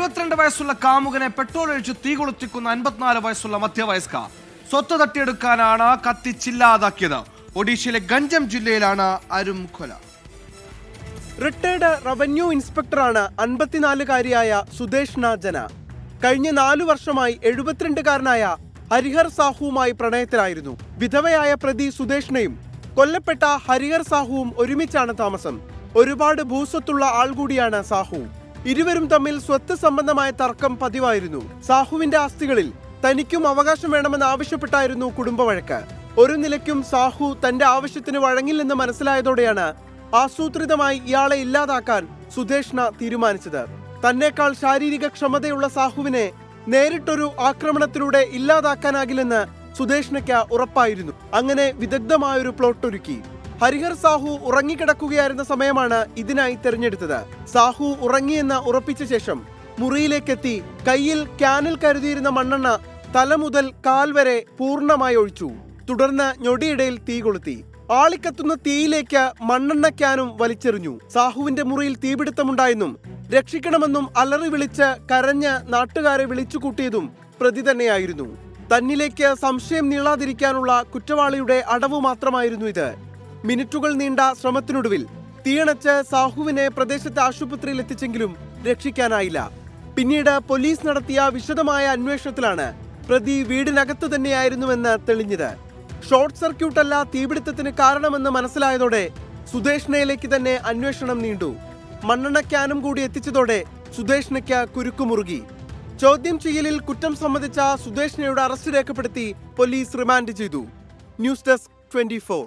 72 വയസ്സുള്ള കാമുകനെ പെട്രോൾ ഒഴിച്ച് തീ കൊളുത്തിക്കുന്ന 54 വയസ്സുള്ള മധ്യവയസ്ക സ്വത്ത് തട്ടിയെടുക്കാനാണ് കത്തിച്ചില്ലാതാക്കിയത്. ഒഡീഷയിലെ ഗഞ്ചം ജില്ലയിലാണ് അരും കൊല. റിട്ടയർഡ് റവന്യൂ ഇൻസ്പെക്ടറാണ് 54-കാരിയായ സുദേഷ്ന ജന. കഴിഞ്ഞ 4 വർഷമായി 72-കാരനായ ഹരിഹർ സാഹുവുമായി പ്രണയത്തിലായിരുന്നു. വിധവയായ പ്രതി സുദേഷ്ണയും കൊല്ലപ്പെട്ട ഹരിഹർ സാഹുവും ഒരുമിച്ചാണ് താമസം. ഒരുപാട് ഭൂസ്വത്തുള്ള ആൾ കൂടിയാണ് സാഹു. ഇരുവരും തമ്മിൽ സ്വത്ത് സംബന്ധമായ തർക്കം പതിവായിരുന്നു. സാഹുവിന്റെ ആസ്തികളിൽ തനിക്കും അവകാശം വേണമെന്ന് ആവശ്യപ്പെട്ടായിരുന്നു കുടുംബവഴക്ക്. ഒരു നിലയ്ക്കും സാഹു തന്റെ ആവശ്യത്തിന് വഴങ്ങില്ലെന്ന് മനസ്സിലായതോടെയാണ് ആസൂത്രിതമായി ഇയാളെ ഇല്ലാതാക്കാൻ സുദേഷ്ണ തീരുമാനിച്ചത്. തന്നേക്കാൾ ശാരീരിക ക്ഷമതയുള്ള സാഹുവിനെ നേരിട്ടൊരു ആക്രമണത്തിലൂടെ ഇല്ലാതാക്കാനാകില്ലെന്ന് സുദേഷ്ണയ്ക്ക് ഉറപ്പായിരുന്നു. അങ്ങനെ വിദഗ്ധമായൊരു പ്ലോട്ട് ഒരുക്കി. ഹരിഹർ സാഹു ഉറങ്ങിക്കിടക്കുകയായിരുന്ന സമയമാണ് ഇതിനായി തെരഞ്ഞെടുത്തത്. സാഹു ഉറങ്ങിയെന്ന് ഉറപ്പിച്ച ശേഷം മുറിയിലേക്കെത്തി കയ്യിൽ ക്യാനിൽ കരുതിയിരുന്ന മണ്ണെണ്ണ തല മുതൽ കാൽ വരെ പൂർണ്ണമായി ഒഴിച്ചു. തുടർന്ന് ഞൊടിയിടയിൽ തീ കൊളുത്തി. ആളിക്കത്തുന്ന തീയിലേക്ക് മണ്ണെണ്ണ ക്യാനും വലിച്ചെറിഞ്ഞു. സാഹുവിന്റെ മുറിയിൽ തീപിടുത്തമുണ്ടായെന്നും രക്ഷിക്കണമെന്നും അലറി വിളിച്ച് കരഞ്ഞ് നാട്ടുകാരെ വിളിച്ചുകൂട്ടിയതും പ്രതി തന്നെയായിരുന്നു. തന്നിലേക്ക് സംശയം നീളാതിരിക്കാനുള്ള കുറ്റവാളിയുടെ അടവ് മാത്രമായിരുന്നു ഇത്. മിനിറ്റുകൾ നീണ്ട ശ്രമത്തിനൊടുവിൽ തീയണച്ച് സാഹുവിനെ പ്രദേശത്തെ ആശുപത്രിയിൽ എത്തിച്ചെങ്കിലും രക്ഷിക്കാനായില്ല. പിന്നീട് പോലീസ് നടത്തിയ വിശദമായ അന്വേഷണത്തിലാണ് പ്രതി വീടിനകത്തു തന്നെയായിരുന്നുവെന്ന് തെളിഞ്ഞത്. ഷോർട്ട് സർക്യൂട്ടല്ല തീപിടുത്തത്തിന് കാരണമെന്ന് മനസ്സിലായതോടെ സുദേഷ്ണയിലേക്ക് തന്നെ അന്വേഷണം നീണ്ടു. മണ്ണെണ്ണ ക്യാനും കൂടി എത്തിച്ചതോടെ സുദേഷ്ണയ്ക്ക് കുരുക്കുമുറുകി. ചോദ്യം ചെയ്യലിൽ കുറ്റം സമ്മതിച്ച സുദേഷ്ണയുടെ അറസ്റ്റ് രേഖപ്പെടുത്തി പോലീസ് റിമാൻഡ് ചെയ്തു. News desk 24.